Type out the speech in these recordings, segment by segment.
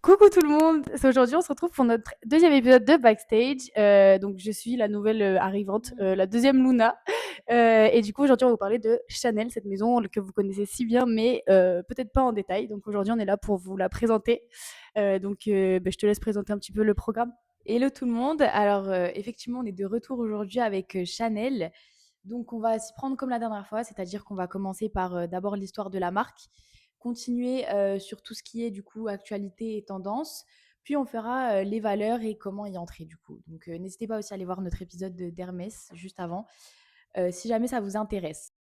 Coucou tout le monde. Aujourd'hui, on se retrouve pour notre deuxième épisode de Backstage. Donc, je suis la nouvelle arrivante, la deuxième Luna. Et du coup, aujourd'hui, on va vous parler de Chanel, cette maison que vous connaissez si bien, mais peut-être pas en détail. Donc, aujourd'hui, on est là pour vous la présenter. Je te laisse présenter un petit peu le programme. Hello tout le monde. Alors, effectivement, on est de retour aujourd'hui avec Chanel. Donc, on va s'y prendre comme la dernière fois, c'est-à-dire qu'on va commencer par d'abord l'histoire de la marque, continuer sur tout ce qui est du coup actualité et tendance, puis on fera les valeurs et comment y entrer du coup. Donc, n'hésitez pas aussi à aller voir notre épisode d'Hermès juste avant, si jamais ça vous intéresse.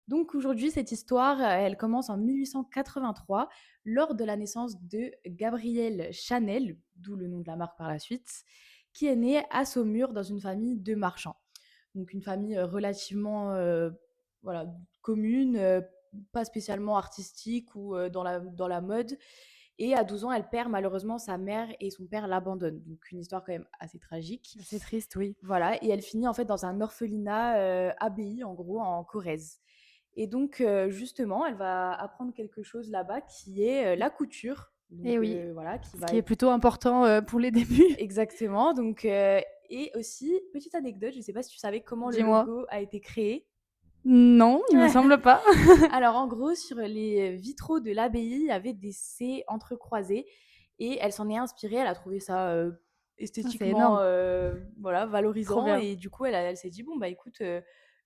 Donc aujourd'hui, cette histoire, elle commence en 1883, lors de la naissance de Gabrielle Chanel, d'où le nom de la marque par la suite, qui est née à Saumur dans une famille de marchands. Donc une famille relativement voilà, commune, pas spécialement artistique ou dans la mode. Et à 12 ans, elle perd malheureusement sa mère et son père l'abandonne. Donc une histoire quand même assez tragique. C'est triste, oui. Voilà, et elle finit en fait dans un orphelinat abbaye, en gros, en Corrèze. Et donc, justement, elle va apprendre quelque chose là-bas qui est la couture. Et Donc, oui, voilà, qui ce va qui est être plutôt important pour les débuts. exactement. Donc, et aussi, petite anecdote, je ne sais pas si tu savais comment le Dis-moi. logo a été créé. Non, il me semble pas. Alors, en gros, sur les vitraux de l'abbaye, il y avait des C entrecroisés et elle s'en est inspirée. Elle a trouvé ça Ah, c'est esthétiquement énorme. voilà, Trop valorisant. bien. Et du coup, elle s'est dit, bon, bah écoute,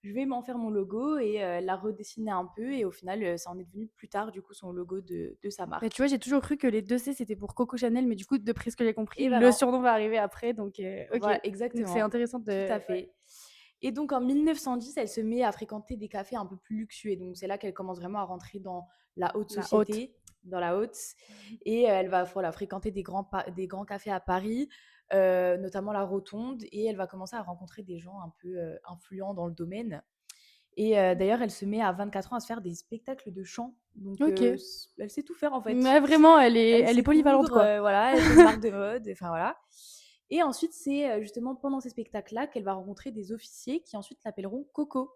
je vais m'en faire mon logo et elle l'a redessiné un peu. Et au final, ça en est devenu plus tard, du coup, son logo de sa Mais marque. tu vois, j'ai toujours cru que les deux C c'était pour Coco Chanel, mais du coup, d'après ce que j'ai compris, Et ben le non, surnom va arriver après. Donc, ok. voilà, Donc, c'est exactement, intéressant tout de. à Ouais. fait. Et donc en 1910, elle se met à fréquenter des cafés un peu plus luxueux. Donc c'est là qu'elle commence vraiment à rentrer dans la haute La haute. société, dans la haute. Et elle va voilà, fréquenter des grands cafés à Paris, notamment la Rotonde. Et elle va commencer à rencontrer des gens un peu influents dans le domaine. Et d'ailleurs, elle se met à 24 ans à se faire des spectacles de chant. Donc Ok. elle sait tout faire en fait. Mais vraiment, Elle elle est sait polyvalente, coudre, quoi. voilà, elle fait une marque de mode, enfin voilà. Et ensuite, c'est justement pendant ces spectacles-là qu'elle va rencontrer des officiers qui ensuite l'appelleront Coco.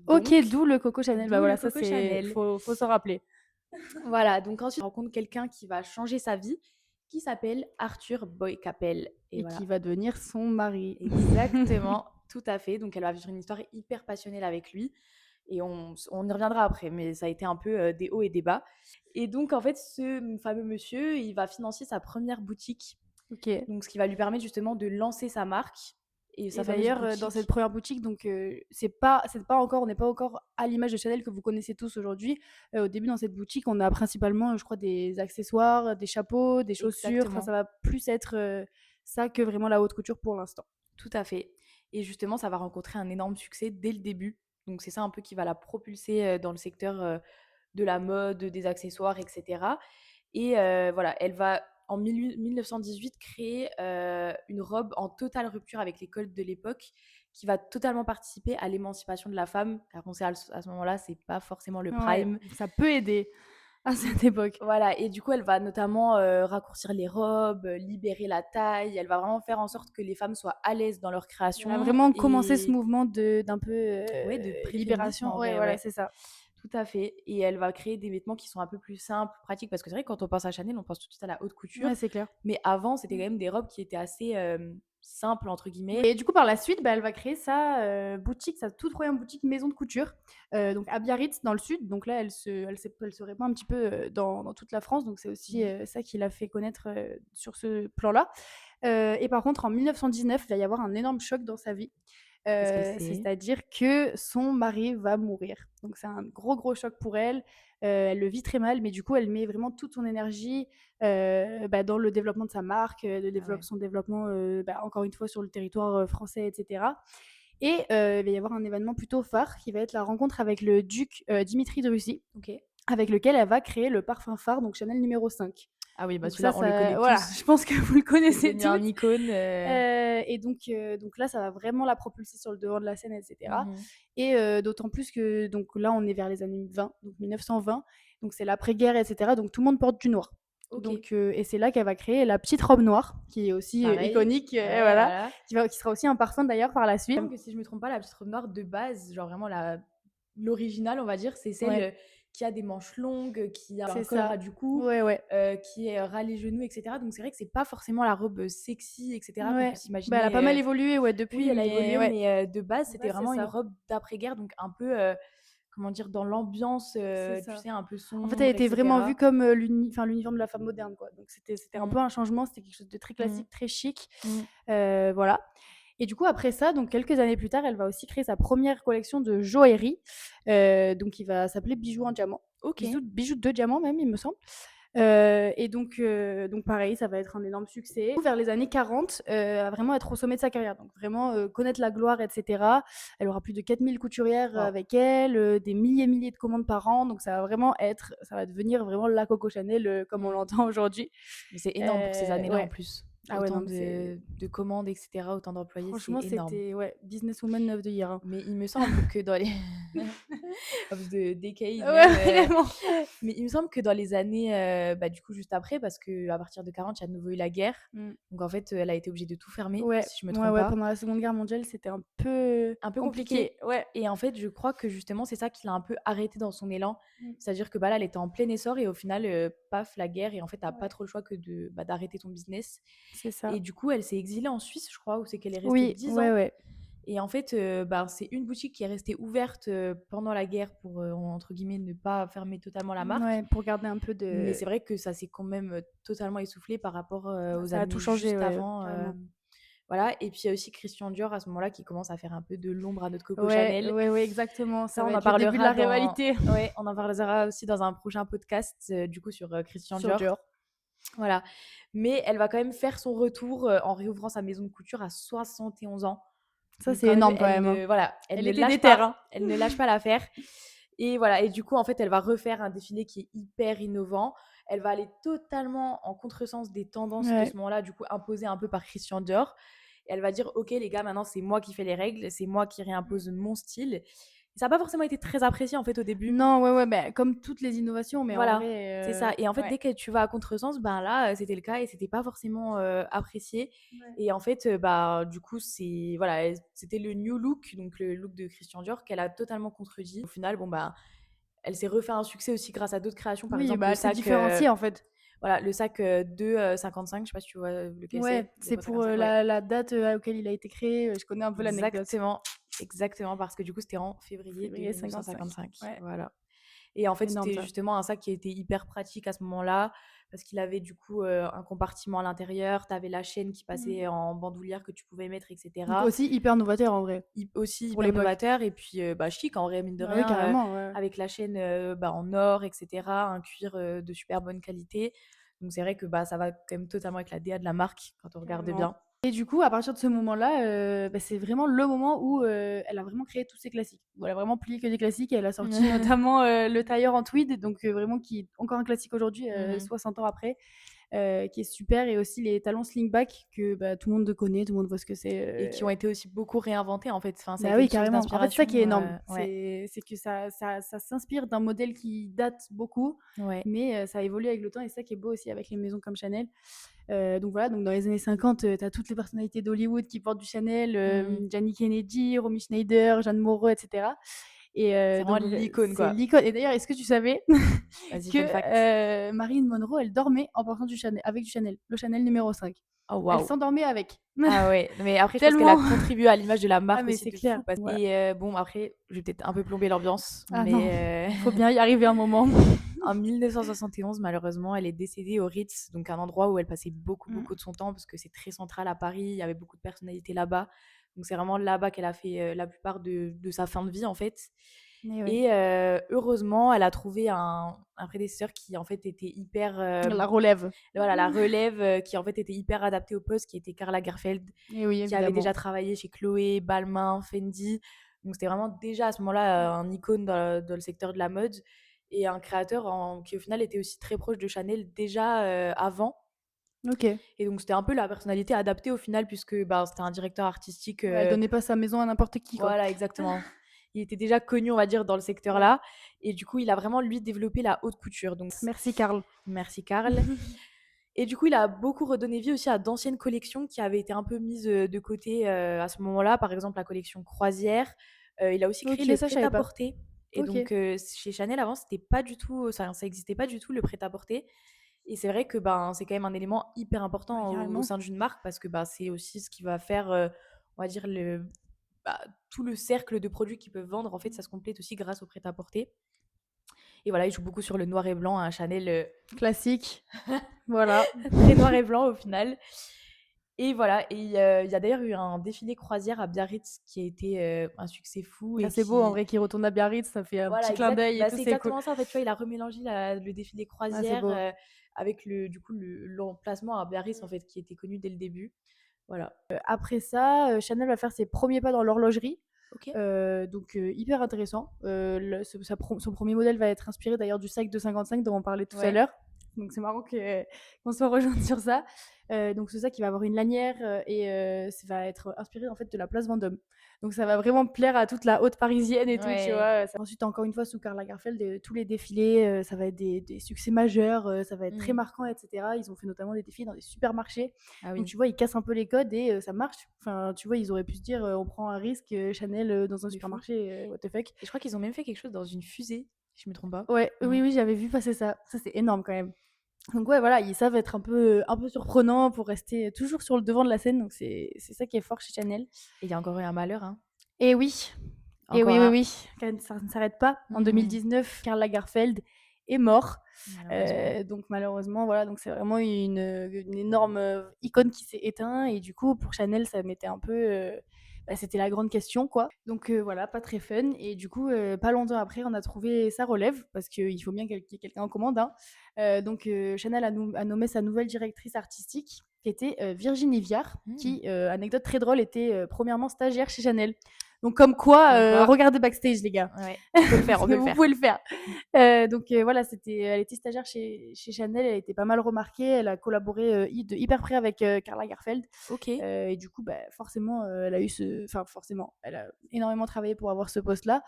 Ok, Donc, d'où le Coco Chanel. Bah d'où voilà, le ça Coco c'est. Chanel. Faut s'en rappeler. Voilà, donc ensuite, elle rencontre quelqu'un qui va changer sa vie, qui s'appelle Arthur Boy-Capel. Et Et qui voilà, va devenir son mari. exactement, tout à fait. Donc, elle va vivre une histoire hyper passionnelle avec lui. Et on y reviendra après, mais ça a été un peu des hauts et des bas. Et donc, en fait, ce fameux monsieur, il va financer sa première boutique. Ok. Donc, ce qui va lui permettre justement de lancer sa marque et sa Et fameuse d'ailleurs, dans cette boutique. première boutique, donc c'est pas encore, on n'est pas encore à l'image de Chanel que vous connaissez tous aujourd'hui. Au début, dans cette boutique, on a principalement, je crois, des accessoires, des chapeaux, des chaussures. Enfin, ça Exactement, va plus être ça que vraiment la haute couture pour l'instant. tout à fait. Et justement, ça va rencontrer un énorme succès dès le début. Donc, c'est ça un peu qui va la propulser dans le secteur de la mode, des accessoires, etc. Et voilà, elle va en 1918 créer une robe en totale rupture avec les codes de l'époque qui va totalement participer à l'émancipation de la femme, car on sait à ce moment-là, c'est pas forcément le Ouais, prime. ça peut aider à cette époque. Voilà, et du coup, elle va notamment raccourcir les robes, libérer la taille. Elle va vraiment faire en sorte que les femmes soient à l'aise dans leur Elle a création vraiment commencé ce et mouvement d'un peu ouais, de pré-féminisme libération. en Ouais, vrai, voilà, ouais. c'est ça. Tout à fait. Et elle va créer des vêtements qui sont un peu plus simples, pratiques, parce que c'est vrai que quand on pense à Chanel, on pense tout de suite à la haute Ouais, couture. c'est clair. Mais avant, c'était quand même des robes qui étaient assez simples, entre guillemets. Et du coup, par la suite, bah, elle va créer sa boutique, sa toute première boutique maison de couture, donc à Biarritz, dans le sud. Donc là, elle se répand un petit peu dans toute la France. Donc c'est aussi Mhm. ça qui l'a fait connaître sur ce plan-là. Et par contre, en 1919, il va y avoir un énorme choc dans sa vie. Qu'est-ce que c'est? C'est-à-dire que son mari va mourir. Donc c'est un gros, gros choc pour elle. Elle le vit très mal, mais du coup, elle met vraiment toute son énergie dans le développement de sa marque, Ah ouais. son développement, encore une fois, sur le territoire français, etc. Et il va y avoir un événement plutôt phare qui va être la rencontre avec le duc Dimitri de Russie, Ok. avec lequel elle va créer le parfum phare, donc Chanel numéro 5. Ah oui, bah Donc ça, celui-là, on le connaît voilà, tous. je pense que vous le C'est connaissez devenu un toutes. icône. Et donc là, ça va vraiment la propulser sur le devant de la scène, etc. Mhm. Et d'autant plus que donc là, on est vers les années 20, donc 1920, donc c'est l'après-guerre, etc. Donc tout le monde porte du noir. Ok. Donc, et c'est là qu'elle va créer la petite robe noire, qui est aussi Pareil. iconique, Ouais, voilà, voilà. qui sera aussi un parfum d'ailleurs par la Il suite. me semble que si je me trompe pas, la petite robe noire de base, genre vraiment l'originale, on va dire, c'est celle Ouais. qui a des manches longues, qui a un C'est col ras ça. du cou, Ouais, ouais. qui est ras les genoux, etc. Donc c'est vrai que c'est pas forcément la robe sexy, etc. qu'on peut Ouais. Bah, elle a pas s'imaginer. mal évolué, ouais, Oui, depuis, elle a mais évolué, ouais. mais de base, De c'était base, c'est vraiment une ça. robe d'après-guerre, donc un peu, comment dire, dans l'ambiance, C'est tu ça. sais, un peu En fait, elle sombre, était vraiment vue etc. comme, l'uniforme de la femme moderne, quoi. Donc c'était un Mmh, peu un changement, c'était quelque chose de très mmh, classique, très chic, mmh. voilà. Et du coup, après ça, donc quelques années plus tard, elle va aussi créer sa première collection de joaillerie, donc qui va s'appeler Bijoux en diamant. OK. Bijoux de diamants même, il me semble. Et donc pareil, ça va être un énorme succès. Vers les années 40, elle va vraiment être au sommet de sa carrière, donc vraiment, connaître la gloire et cetera. Elle aura plus de 4 000 couturières, Waouh! avec elle, des milliers et milliers de commandes par an, donc ça va devenir vraiment la Coco Chanel, comme on Mmh. l'entend aujourd'hui. Mais c'est énorme pour ces années-là, en Ouais. plus. Ah ouais, Autant non, mais c'est de commandes, etc., autant d'employés, c'est franchement, énorme. c'était ouais, businesswoman of the year, hein. Mais il me semble que dans les of the decade Ouais, même, vraiment. mais il me semble que dans les années, bah, du coup, juste après, parce qu'à partir de 40, il y a de nouveau eu la guerre. Mmh. Donc en fait, elle a été obligée de tout fermer, Ouais, si je me ouais, trompe ouais, pas. pendant la Seconde Guerre mondiale, c'était un peu Un peu compliqué. compliqué. Ouais. Et en fait, je crois que justement, c'est ça qui l'a un peu arrêté dans son élan. Mmh. C'est-à-dire que, bah, là, elle était en plein essor et au final, paf, la guerre et en fait, tu pas Ouais, trop le choix que d'arrêter ton business. c'est Et ça. du coup, elle s'est exilée en Suisse, je crois, où c'est qu'elle est restée Oui, 10 ouais, ans. ouais. Et en fait, ben, c'est une boutique qui est restée ouverte, pendant la guerre pour, entre guillemets, «ne pas fermer totalement la marque». Ouais, pour garder un peu Mais de c'est vrai que ça s'est quand même, totalement essoufflé par rapport, aux ça a tout années changé, juste ouais, avant, carrément. voilà. Et puis il y a aussi Christian Dior à ce moment-là qui commence à faire un peu de l'ombre à notre Coco Ouais, Chanel. ouais, ouais, exactement. Ça Ça, va on en être le début de parlera la dans rivalité ouais, on en parlera aussi dans un prochain podcast, du coup sur, Christian sur Dior. Dior. Voilà. Mais elle va quand même faire son retour, en réouvrant sa maison de couture à 71 ans. Ça, Donc c'est quand même, énorme quand même, hein. elle Elle ne était lâche déter, pas, hein. elle ne lâche pas l'affaire. Et voilà, et du coup, en fait, elle va refaire un défilé qui est hyper innovant. Elle va aller totalement en contresens des tendances de Ouais. ce moment-là, du coup imposées un peu par Christian Dior. Et elle va dire: «OK les gars, maintenant c'est moi qui fais les règles, c'est moi qui réimpose mon style». Ça a pas forcément été très apprécié, en fait, au début. Non, ouais, ouais, bah, comme toutes les innovations, mais en Voilà, c'est vrai, ça. Et en fait, ouais. dès que tu vas à contresens, ben là, c'était le cas et c'était pas forcément, apprécié. Ouais. Et en fait, bah, du coup, c'est voilà, c'était le new look, donc le look de Christian Dior qu'elle a totalement contredit. Au final, bon, bah, elle s'est refait un succès aussi grâce à d'autres créations. Par Oui, exemple, bah, le elle s'est sac, différenciée, en fait. voilà, le sac, de, 55, je sais pas si tu vois, lequel c'est? Ouais, c'est pour, 2x55, ouais. la date, auquel il a été créé, je connais un peu l'anecdote. Exactement, exactement, parce que du coup, c'était en février de Février 55. 1955. Ouais, Voilà. Et en fait, énorme c'était ça. justement un sac qui était hyper pratique à ce moment-là, parce qu'il avait du coup, un compartiment à l'intérieur, tu avais la chaîne qui Mmh. passait en bandoulière que tu pouvais mettre, et Donc cetera. aussi hyper novateur, en vrai, Aussi pour hyper l'époque. novateur et puis, bah, chic en vrai, mine de Bah, oui, rien, carrément, ouais. avec la chaîne, bah, en or, et cetera, un cuir, de super bonne qualité. Donc c'est vrai que, bah, ça va quand même totalement avec la DA de la marque quand on regarde Carrément. bien. Et du coup, à partir de ce moment-là, bah, c'est vraiment le moment où, elle a vraiment créé tous ses classiques. Où elle a vraiment plié que des classiques et elle a sorti notamment, le tailleur en tweed, donc vraiment qui est encore un classique aujourd'hui, Mmh. 60 ans après, qui est super, et aussi les talons slingback que, bah, tout le monde connaît, tout le monde voit ce que Et qui c'est, ont été aussi beaucoup réinventés, en fait. Enfin, ça a bah, été oui, une source carrément. En fait, c'est ça qui est d'inspiration, énorme. ouais, C'est que ça s'inspire d'un modèle qui date beaucoup, ouais. mais ça évolue avec le temps, et c'est ça qui est beau aussi avec les maisons comme Chanel. Donc voilà, donc dans les années 50, tu as toutes les personnalités d'Hollywood qui portent du Chanel, Mmh. Gianni Kennedy, Romy Schneider, Jeanne Moreau, et cetera. Et C'est vraiment donc l'icône, c'est quoi. l'icône. Et d'ailleurs, est-ce que tu savais Vas-y, fun fact. que, Marilyn Monroe, elle dormait en portant du Chanel avec du Chanel, le Chanel numéro 5. Oh Elle waouh! s'endormait avec. Ah ouais, mais après je pense qu'elle a Tellement! contribué à l'image de la Ah marque mais aussi c'est de clair. fou parce Ouais. et bon après, je vais peut-être un peu plomber l'ambiance, Ah non, mais il faut bien y arriver un moment. en 1971 malheureusement, elle est décédée au Ritz, donc un endroit où elle passait beaucoup, Mmh. beaucoup de son temps parce que c'est très central à Paris, il y avait beaucoup de personnalités là-bas. Donc c'est vraiment là-bas qu'elle a fait, la plupart de sa fin de vie en fait. Mais ouais, Et heureusement, elle a trouvé un prédécesseur qui en fait était hyper, la relève. voilà, la relève, qui en fait était hyper adaptée au poste, qui était Karl Lagerfeld, Et oui, qui avait évidemment. déjà travaillé chez Chloé, Balmain, Fendi. Donc c'était vraiment déjà à ce moment-là, Ouais. un icône dans le secteur de la mode et un créateur qui au final était aussi très proche de Chanel déjà, avant. OK. Et donc c'était un peu la personnalité adaptée au final puisque, bah, c'était un directeur artistique, Ouais, elle donnait pas sa maison à n'importe qui, quoi. voilà, exactement. Il était déjà connu, on va dire, dans le Ouais. secteur-là et du coup, il a vraiment lui développé la haute couture. Donc Merci Karl. merci Karl. Et du coup, il a beaucoup redonné vie aussi à d'anciennes collections qui avaient été un peu mises, de côté, à ce moment-là. Par exemple, la collection Croisière. Il a aussi créé OK, le ça je savais pas. prêt-à-porter. Et OK, donc, chez Chanel, avant, c'était pas du tout ça existait pas du tout le prêt-à-porter et c'est vrai que, ben, c'est quand même un élément hyper bah, important au carrément. sein d'une marque parce que, bah, c'est aussi ce qui va faire, on va dire bah, tout le cercle de produits qu'ils peuvent vendre, en fait, ça se complète aussi grâce au prêt-à-porter et voilà, ils jouent beaucoup sur le noir et blanc, hein, Chanel, Classique, voilà. très noir et blanc au final et voilà et il y a d'ailleurs eu un défilé croisière à Biarritz qui a été, un succès fou Ah, et c'est beau en qui vrai qu'ils retournent à Biarritz, ça fait un voilà, petit clin d'œil et bah, tout, c'est c'est cool. exactement ça, en fait, tu vois? Il a remélangé le défilé Ah, c'est croisière, beau. avec du coup, l'emplacement à Biarritz, en fait, qui était connu dès le début. Voilà. Après ça, Chanel va faire ses premiers pas dans l'horlogerie, OK. donc hyper intéressant. Son premier modèle va être inspiré d'ailleurs du sac de 55 dont on parlait tout à Ouais. l'heure, donc c'est marrant qu'on soit rejoints sur ça. Donc ce sac, il va avoir une lanière, et ça va être inspiré en fait de la place Vendôme. Donc ça va vraiment plaire à toute la haute parisienne et tout, tu Ouais. vois? Ensuite, encore une fois, sous Karl Lagerfeld, tous les défilés, ça va être des succès majeurs, ça va être très Mmh. marquant et cetera. Ils ont fait notamment des défilés dans des supermarchés. Ah Donc oui, tu vois, ils cassent un peu les codes et ça marche. Enfin, tu vois, ils auraient pu se dire, on prend un risque, Chanel, dans un de fou supermarché, what the fuck. et je crois qu'ils ont même fait quelque chose dans une fusée, si je me trompe pas. Ouais, Mmh. oui, oui, j'avais vu passer ça. Ça, c'est énorme quand même. Donc ouais, voilà, ils savent être un peu surprenants pour rester toujours sur le devant de la scène, donc c'est ça qui est fort chez Chanel. Et il y a encore eu un malheur, hein. Et oui, et Encore oui, oui, un. oui, quand ça ne s'arrête pas. En Mmh. 2019, Karl Lagerfeld est mort. Malheureusement. Donc malheureusement, voilà, donc c'est vraiment une énorme, icône qui s'est éteint et du coup, pour Chanel, ça mettait un peu, bah, c'était la grande question, quoi. Donc voilà, pas très fun et du coup, pas longtemps après, on a trouvé sa relève parce qu'il faut bien qu'il y ait quelqu'un en commande, hein. Donc Chanel a nommé sa nouvelle directrice artistique qui était, Virginie Viard Mmh. qui, anecdote très drôle, était, premièrement stagiaire chez Chanel. Donc comme quoi, Comme quoi regardez Backstage les gars. ouais, on peut le faire, on peut le Vous faire. pouvez le faire. Donc voilà, elle était stagiaire chez Chanel, elle a été pas mal remarquée, elle a collaboré de hyper près avec Karl Lagerfeld. OK. Et du coup, bah, forcément, elle a eu enfin forcément, elle a énormément travaillé pour avoir ce poste-là.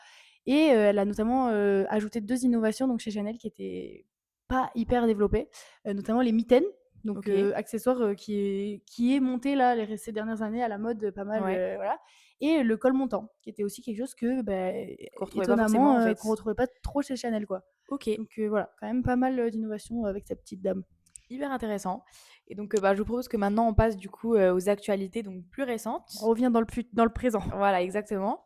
Et elle a notamment ajouté deux innovations donc, chez Chanel qui étaient pas hyper développées, notamment les mitaines. Donc OK. accessoire qui est monté là ces dernières années à la mode pas mal, Ouais. voilà. Et le col montant, qui était aussi quelque chose que, bah, Qu'on retrouvait pas forcément, étonnamment, en qu'on fait. retrouvait pas trop chez Chanel, quoi. OK. Donc voilà, quand même pas mal, d'innovations avec cette petite dame. Hyper intéressant et donc, bah, je vous propose que maintenant on passe du coup, aux actualités donc plus On récentes. revient dans le présent. Voilà, exactement.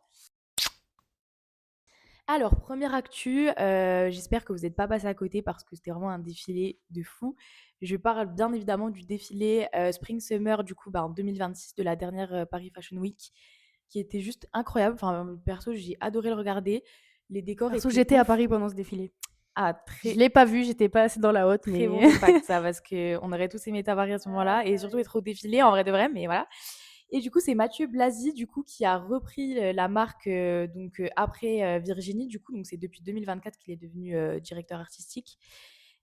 Alors, première actu, j'espère que vous n'êtes pas passé à côté parce que c'était vraiment un défilé de fou. Je parle bien évidemment du défilé, Spring Summer du coup, bah, en 2026 de la dernière, Paris Fashion Week qui était juste incroyable. Enfin, perso, j'ai adoré le regarder. Les décors Perso, étaient j'étais à ouf. Paris pendant ce défilé. Ah, Je très l'ai pas vu, j'étais pas assez dans la haute, très mais bon fun fact ça, parce qu'on aurait tous aimé être à Paris à ce moment-là et surtout être au défilé en vrai de vrai, mais voilà. Et du coup, c'est Mathieu Blasi du coup qui a repris la marque donc après Virginie du coup, donc c'est depuis 2024 qu'il est devenu directeur artistique.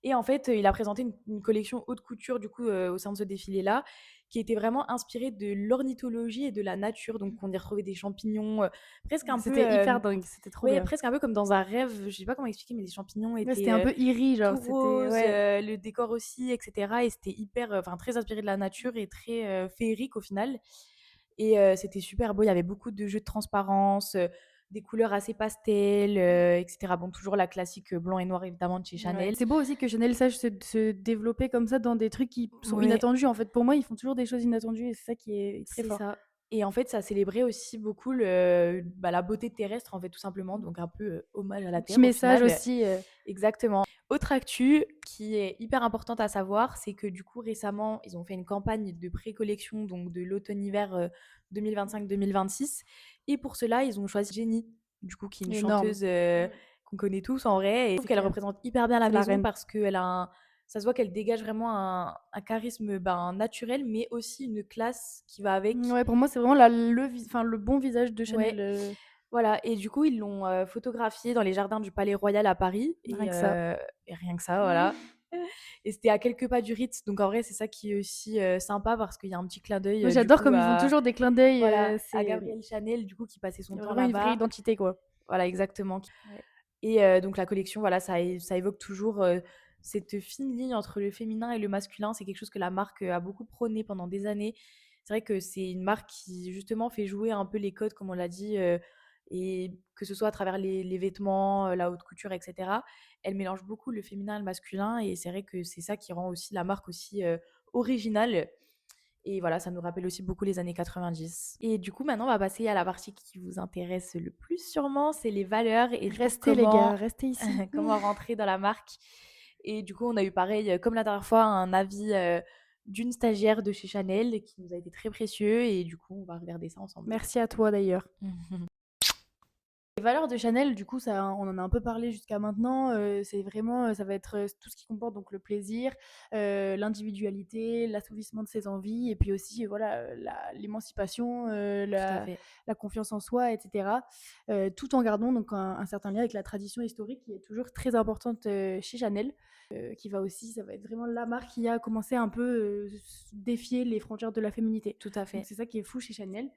Et en fait, il a présenté une collection haute couture du coup au sein de ce défilé-là, qui était vraiment inspirée de l'ornithologie et de la nature. Donc on y retrouvait des champignons, presque un peu, c'était hyper dingue, c'était trop ouais, bien. presque un peu comme dans un rêve. Je sais pas comment expliquer, mais les champignons Ouais, étaient c'était un peu eerie, genre, tout c'était rose, ouais. le décor aussi, et cetera et c'était hyper, enfin très inspiré de la nature et très, féerique au final et c'était super beau. Il y avait beaucoup de jeux de transparence, des couleurs assez pastel, et cetera. Bon, toujours la classique, blanc et noir évidemment de chez Ouais. Chanel. C'est beau aussi que Chanel sache se développer comme ça dans des trucs qui sont Ouais. inattendus, en fait. Pour moi, ils font toujours des choses inattendues et c'est ça qui est très C'est fort. ça et en fait, ça célébrait aussi beaucoup bah, la beauté terrestre, en fait, tout simplement, donc un peu, hommage à la Petit terre au message final. aussi, Exactement. Autre actu qui est hyper importante à savoir, c'est que du coup, récemment, ils ont fait une campagne de pré-collection, donc de l'automne-hiver, 2025-2026 et pour cela, ils ont choisi Jennie, du coup, qui est une énorme. chanteuse, qu'on connaît tous en vrai et je trouve C'est qu'elle clair. représente hyper bien la C'est la maison reine. parce qu'elle a ça se voit qu'elle dégage vraiment un charisme, ben, naturel, mais aussi une classe qui va avec. Ouais, pour moi, c'est vraiment le bon visage de Chanel, Ouais, voilà et du coup, ils l'ont, photographiée dans les jardins du Palais Royal à Paris rien que ça. et rien que ça, voilà et c'était à quelques pas du Ritz, donc en vrai, c'est ça qui est aussi, sympa parce qu'il y a un petit clin d'œil, Moi, du j'adore coup comme ils font à toujours des clins d'œil, voilà, à c'est Gabrielle Chanel, du coup, qui passait il son y a temps vraiment une vraie là-bas. identité, quoi. Voilà, exactement Ouais. et donc la collection, voilà, ça évoque toujours, cette fine ligne entre le féminin et le masculin. C'est quelque chose que la marque, a beaucoup prôné pendant des années. C'est vrai que c'est une marque qui, justement, fait jouer un peu les codes, comme on l'a dit, et que ce soit à travers les vêtements, la haute couture et cetera. Elle mélange beaucoup le féminin et le masculin et c'est vrai que c'est ça qui rend aussi la marque aussi, originale et voilà, ça nous rappelle aussi beaucoup les années 90. Et du coup, maintenant, on va passer à la partie qui vous intéresse le plus sûrement, c'est les valeurs et du coup, Restez les gars, restez ici. comment rentrer dans la marque. Et du coup, on a eu pareil, comme la dernière fois, un avis d'une stagiaire de chez Chanel qui nous a été très précieux. Et du coup, on va regarder ça ensemble. Merci à toi d'ailleurs. Les valeurs de Chanel, du coup, ça, on en a un peu parlé jusqu'à maintenant. C'est vraiment, ça va être tout ce qui comporte donc le plaisir, l'individualité, l'assouvissement de ses envies, et puis aussi, voilà, l'émancipation, Tout à fait. la confiance en soi, etc. Tout en gardant donc un certain lien avec la tradition historique qui est toujours très importante chez Chanel, qui va aussi, ça va être vraiment la marque qui a commencé un peu défier les frontières de la féminité. Tout à Donc fait. c'est ça qui est fou chez Chanel.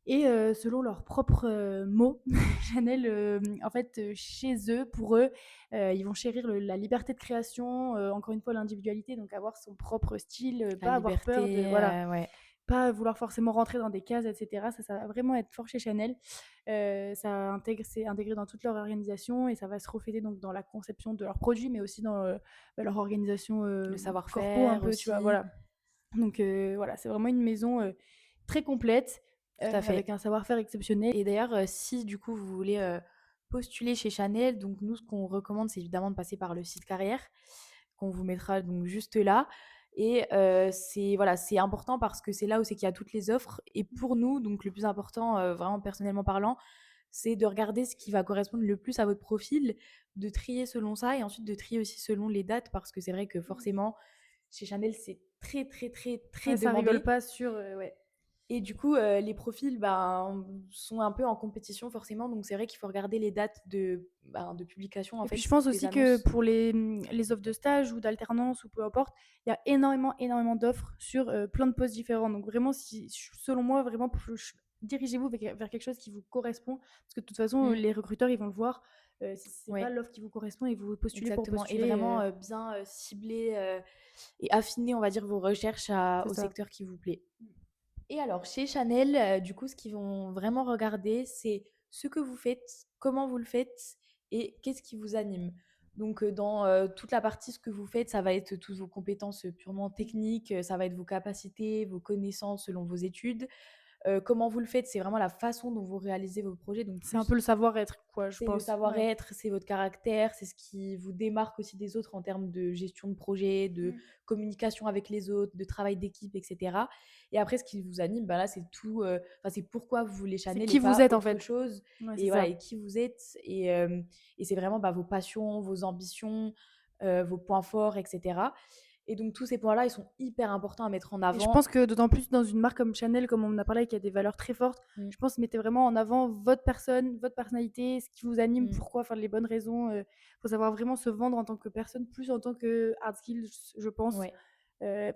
Et selon leurs propres mots, Chanel, en fait, chez eux, pour eux, ils vont chérir la liberté de création, encore une fois l'individualité, donc avoir son propre style, La pas avoir peur de, liberté, voilà, ouais. pas vouloir forcément rentrer dans des cases, et cetera. Ça va vraiment être fort chez Chanel. C'est intégré dans toute leur organisation et ça va se refléter donc dans la conception de leurs produits, mais aussi dans leur organisation Le corpo un savoir-faire peu, tu vois, aussi. voilà. Donc voilà, c'est vraiment une maison très complète, Tout à avec fait. un savoir-faire exceptionnel. Et d'ailleurs, si du coup vous voulez postuler chez Chanel, donc nous ce qu'on recommande c'est évidemment de passer par le site carrière qu'on vous mettra donc juste là. Et c'est voilà, c'est important parce que c'est là où c'est qu'il y a toutes les offres. Et pour nous, donc le plus important, vraiment personnellement parlant, c'est de regarder ce qui va correspondre le plus à votre profil, de trier selon ça et ensuite de trier aussi selon les dates parce que c'est vrai que forcément chez Chanel c'est très très très très Ouais, ça rigole demandé. pas sur, ouais. Et du coup, les profils, ben, sont un peu en compétition forcément, donc c'est vrai qu'il faut regarder les dates de publication, en Et puis fait, je pense des aussi que annonces. pour les offres de stage ou d'alternance ou peu importe, il y a énormément, énormément d'offres sur plein de postes différents. Donc vraiment, selon moi, vraiment, dirigez-vous vers quelque chose qui vous correspond. Parce que de toute façon, Mmh, les recruteurs, ils vont le voir. Si c'est pas ouais, l'offre qui vous correspond et vous postulez pour exactement et postuler, vraiment, bien, cibler, et affiner, on va dire, vos recherches à c'est au ça. secteur qui vous plaît. Et alors chez Chanel, du coup, ce qu'ils vont vraiment regarder, c'est ce que vous faites, comment vous le faites et qu'est-ce qui vous anime. Donc, dans, toute la partie ce que vous faites, ça va être toutes vos compétences, purement techniques, ça va être vos capacités, vos connaissances selon vos études. Comment vous le faites, c'est vraiment la façon dont vous réalisez vos projets, donc C'est un peu plus le savoir-être, quoi, je c'est le pense. Ouais. savoir-être, c'est votre caractère, c'est ce qui vous démarque aussi des autres en termes de gestion de projet, de Mm. communication avec les autres, de travail d'équipe, et cetera. Et après, ce qui vous anime, bah là, c'est tout, enfin, c'est pourquoi vous voulez C'est Chanel et qui vous pas êtes, en autre fait. chose. Ouais, c'est Et voilà, ça. et qui vous êtes. Et c'est vraiment bah, vos passions, vos ambitions, vos points forts, et cetera. Et donc, tous ces points-là, ils sont hyper importants à mettre en Et je avant. pense que d'autant plus dans une marque comme Chanel, comme on en a parlé, qui a des valeurs très fortes, Mm, je pense mettez vraiment en avant votre personne, votre personnalité, ce qui vous anime, mm. pourquoi, enfin les bonnes raisons. Faut savoir vraiment se vendre en tant que personne, plus en tant que hard skills, je pense. Ouais,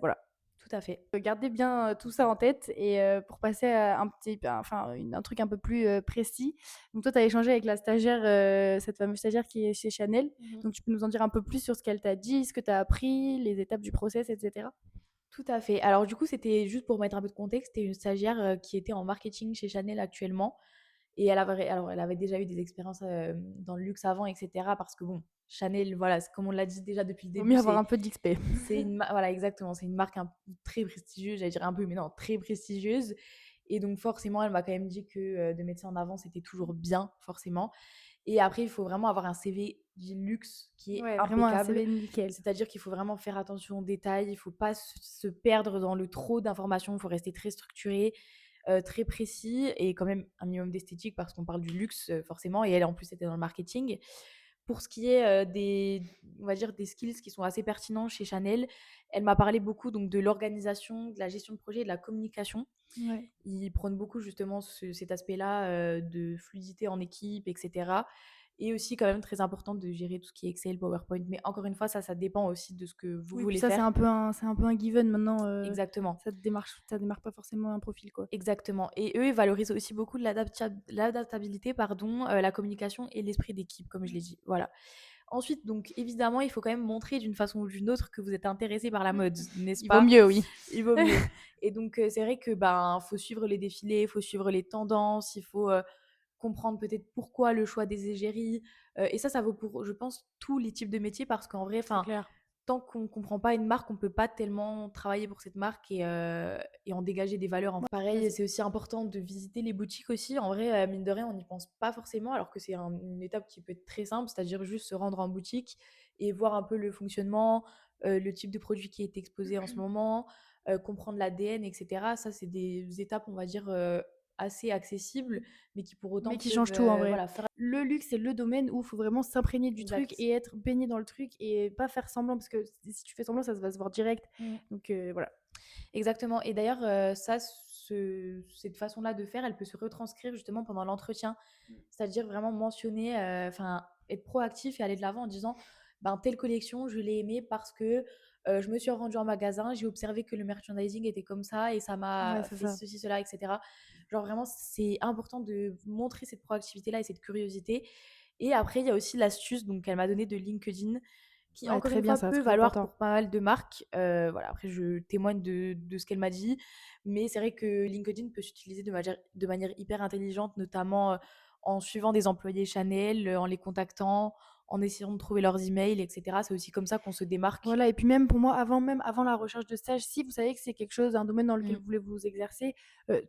Voilà. tout à fait. Gardez bien tout ça en tête et pour passer à un truc un peu plus précis. Donc toi, tu as échangé avec la stagiaire, cette fameuse stagiaire qui est chez Chanel. Mhm. Donc tu peux nous en dire un peu plus sur ce qu'elle t'a dit, ce que tu as appris, les étapes du process, etc. Tout à fait. Alors du coup, c'était juste pour mettre un peu de contexte, c'était une stagiaire qui était en marketing chez Chanel actuellement. Et elle avait déjà eu des expériences dans le luxe avant, etc. Parce que bon, Chanel, voilà, comme on l'a dit déjà depuis le Vaut début, mieux avoir un peu d'XP. voilà, exactement, c'est une marque très prestigieuse, j'allais dire un peu, mais non, très prestigieuse. Et donc forcément, elle m'a quand même dit que de mettre ça en avant, c'était toujours bien, forcément. Et après, il faut vraiment avoir un CV du luxe qui est Ouais, vraiment un impeccable. CV nickel. C'est-à-dire qu'il faut vraiment faire attention aux détails, il ne faut pas se perdre dans le trop d'informations, il faut rester très structuré, très précis et quand même un minimum d'esthétique parce qu'on parle du luxe, forcément et elle, en plus, était dans le marketing. Pour ce qui est, on va dire des skills qui sont assez pertinents chez Chanel, elle m'a parlé beaucoup donc de l'organisation, de la gestion de projet et de la communication. Ouais. Ils prônent beaucoup justement cet aspect-là de fluidité en équipe, etc. Et aussi quand même très important de gérer tout ce qui est Excel, PowerPoint. Mais encore une fois, ça dépend aussi de ce que vous Oui, puis voulez ça, faire. c'est un peu un given maintenant. Exactement. Ça démarque pas forcément un profil, quoi. Exactement. Et eux, ils valorisent aussi beaucoup l'adaptabilité, pardon, la communication et l'esprit d'équipe, comme je l'ai dit. Voilà. Ensuite, donc évidemment, il faut quand même montrer d'une façon ou d'une autre que vous êtes intéressé par la mode, n'est-ce Il vaut pas? mieux, oui. Il vaut mieux. Et donc, c'est vrai que ben, faut suivre les défilés, il faut suivre les tendances, il faut comprendre peut-être pourquoi le choix des égéries. Et ça vaut pour, je pense, tous les types de métiers parce qu'en vrai, C'est clair. tant qu'on comprend pas une marque, on peut pas tellement travailler pour cette marque et en dégager des valeurs. Ouais, Pareil, vas-y. c'est aussi important de visiter les boutiques aussi. En vrai, mine de rien, on n'y pense pas forcément, alors que c'est une étape qui peut être très simple, c'est-à-dire juste se rendre en boutique et voir un peu le fonctionnement, le type de produit qui est exposé en ce moment, comprendre l'ADN, etc. Ça, c'est des étapes, on va dire, assez accessibles, mais qui pour autant Mais qui peuvent change tout en vrai. voilà, faire Le luxe, c'est le domaine où il faut vraiment s'imprégner du truc exact. et être baigné dans le truc et pas faire semblant parce que si tu fais semblant, ça va se voir direct. Mm. Donc voilà. Exactement. Et d'ailleurs, cette façon-là de faire, elle peut se retranscrire justement pendant l'entretien. C'est-à-dire vraiment mentionner, enfin, être proactif et aller de l'avant en disant, ben, telle collection, je l'ai aimée parce que je me suis rendue en magasin, j'ai observé que le merchandising était comme ça et ça Ouais, m'a c'est fait ça. ceci, cela, etc. Genre vraiment, c'est important de montrer cette proactivité-là et cette curiosité. Et après, il y a aussi l'astuce donc qu'elle m'a donnée de LinkedIn qui Ouais, encore très une bien fois ça, peut très valoir important. pour pas mal de marques. Voilà, après je témoigne de ce qu'elle m'a dit, mais c'est vrai que LinkedIn peut s'utiliser de manière hyper intelligente, notamment en suivant des employés Chanel, en les contactant, en essayant de trouver leurs emails, etc. C'est aussi comme ça qu'on se démarque. Voilà, et puis même pour moi, avant la recherche de stage, si vous savez que c'est quelque chose, un domaine dans lequel Mm. vous voulez vous exercer,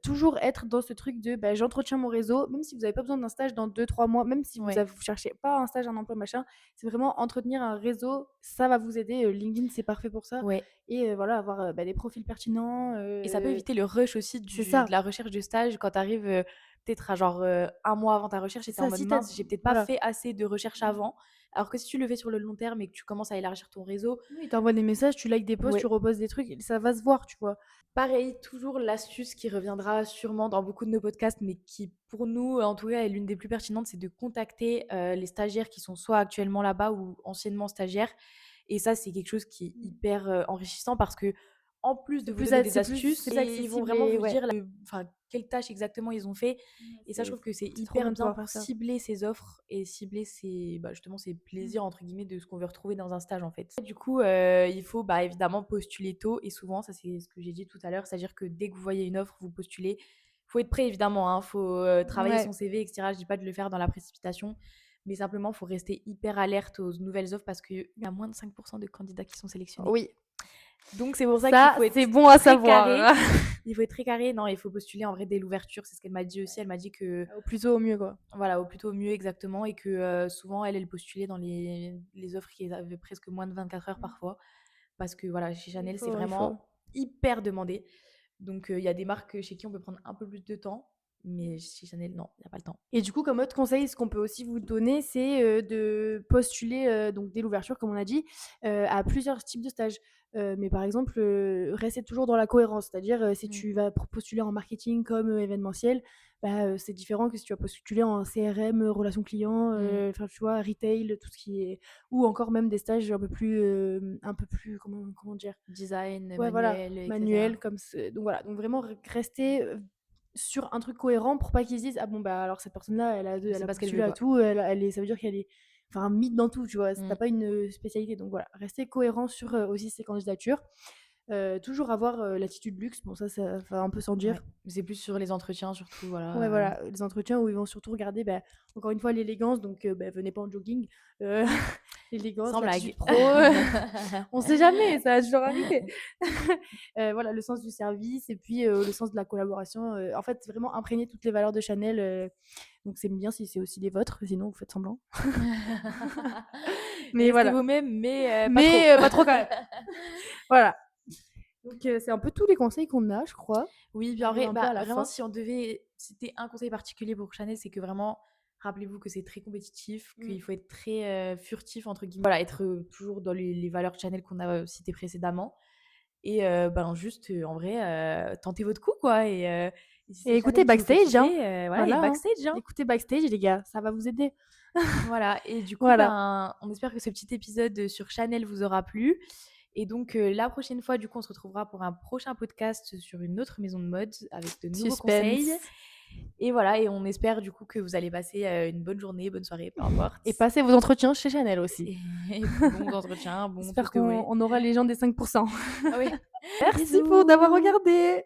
toujours être dans ce truc de bah, j'entretiens mon réseau, même si vous n'avez pas besoin d'un stage dans 2 3 mois, même si Ouais, vous cherchez pas un stage, un emploi, machin, c'est vraiment entretenir un réseau, ça va vous aider. LinkedIn, c'est parfait pour ça. ouais. Et voilà, avoir bah, des profils pertinents. Et ça peut éviter le rush aussi C'est de ça, la recherche de stage quand tu arrives peut-être à genre un mois avant ta recherche c'est et tu es en ça. mode Si t'as, mince, j'ai peut-être pas voilà. fait assez de recherche avant. Alors que si tu le fais sur le long terme et que tu commences à élargir ton réseau, Oui, t'envoies des messages, tu likes des posts, tu ouais. reposes des trucs, ça va se voir, tu vois. Pareil, toujours l'astuce qui reviendra sûrement dans beaucoup de nos podcasts, mais qui pour nous, en tout cas, est l'une des plus pertinentes, c'est de contacter les stagiaires qui sont soit actuellement là-bas ou anciennement stagiaires. Et ça, c'est quelque chose qui est hyper enrichissant parce que en plus de vous donner des C'est astuces, plus et ils vont accessible vraiment et vous ouais. dire enfin, quelles tâches exactement ils ont fait. Et ça, je trouve que c'est C'est trop bien hyper de bien pouvoir faire pour ça. cibler ses offres et cibler justement ses plaisirs, entre guillemets, de ce qu'on veut retrouver dans un stage, en fait. Du coup, il faut bah, évidemment postuler tôt et souvent, ça c'est ce que j'ai dit tout à l'heure, c'est-à-dire que dès que vous voyez une offre, vous postulez. Faut être prêt, évidemment, hein, faut travailler Ouais. son CV, etc. Je dis pas de le faire dans la précipitation, mais simplement, faut rester hyper alerte aux nouvelles offres parce qu'il y a moins de 5% de candidats qui sont sélectionnés. Oui, Donc c'est pour ça qu'il ça, faut c'est être bon à très carré. savoir. Il faut être très carré. Non, il faut postuler en vrai dès l'ouverture. C'est ce qu'elle m'a dit aussi. Elle m'a dit que, Au plus tôt, au mieux, quoi. voilà, au plus tôt au mieux exactement. Et que souvent, elle postulait dans les offres qui avaient presque moins de 24 heures parfois. Parce que voilà, chez Chanel, c'est Il faut. vraiment hyper demandé. Donc il y a des marques chez qui on peut prendre un peu plus de temps. Mais chez Chanel, non, il n'y a pas le temps. Et du coup, comme autre conseil, ce qu'on peut aussi vous donner, c'est de postuler, donc dès l'ouverture, comme on a dit, à plusieurs types de stages. Mais par exemple, rester toujours dans la cohérence. C'est-à-dire, si Mm. tu vas postuler en marketing comme événementiel, bah, c'est différent que si tu vas postuler en CRM, relations clients, Mm. enfin, tu vois, retail, tout ce qui est... Ou encore même des stages un peu plus, comment dire? Design, Ouais, voilà, manuel, manuel, etc. comme donc voilà, donc vraiment rester sur un truc cohérent pour pas qu'ils se disent ah bon bah alors cette personne-là elle C'est a pas ce qu'elle postulé veut, à quoi. tout, ça veut dire qu'elle est enfin mythe dans tout, tu vois, t'as Mm. pas une spécialité, donc voilà, rester cohérent sur aussi ses candidatures. Toujours avoir l'attitude luxe, bon ça va un peu sans Ouais. dire. C'est plus sur les entretiens, surtout, Ouais, voilà. voilà, les entretiens où ils vont surtout regarder, bah, encore une fois, l'élégance, donc bah, venez pas en jogging. Heu, l'élégance, Sans blague. l'attitude pro, on sait jamais, ça va toujours arriver. Voilà, le sens du service et puis le sens de la collaboration. En fait, vraiment imprégner toutes les valeurs de Chanel. Donc c'est bien si c'est aussi les vôtres, sinon vous faites semblant. Mais Restez voilà. vous-même, mais pas trop. Mais pas trop quand même. Voilà. Donc c'est un peu tous les conseils qu'on a, je crois. Oui, On puis en arrive vrai, un peu bah, à la vraiment, fin. si on devait citer un conseil particulier pour Chanel, c'est que vraiment, rappelez-vous que c'est très compétitif, Mmh. qu'il faut être très furtif, entre guillemets. Voilà, être toujours dans les valeurs Chanel qu'on a citées précédemment. Et ben juste, en vrai, tentez votre coup, quoi. Et si Et c'est écoutez Chanel qui vous fait Backstage, hein. kiffer, voilà, et Voilà, hein. backstage, hein. Écoutez Backstage les gars, ça va vous aider. Voilà, et du coup, Voilà. ben, on espère que ce petit épisode sur Chanel vous aura plu. Et donc, la prochaine fois, du coup, on se retrouvera pour un prochain podcast sur une autre maison de mode avec de nouveaux conseils. Suspense. Et voilà, et on espère du coup que vous allez passer une bonne journée, bonne soirée, peu importe. Et passez vos entretiens chez Chanel aussi. Et bons entretiens, bon tout ce J'espère que vous qu'on voulez. on aura les gens des 5%. Ah oui, Merci pour d'avoir bisous! regardé.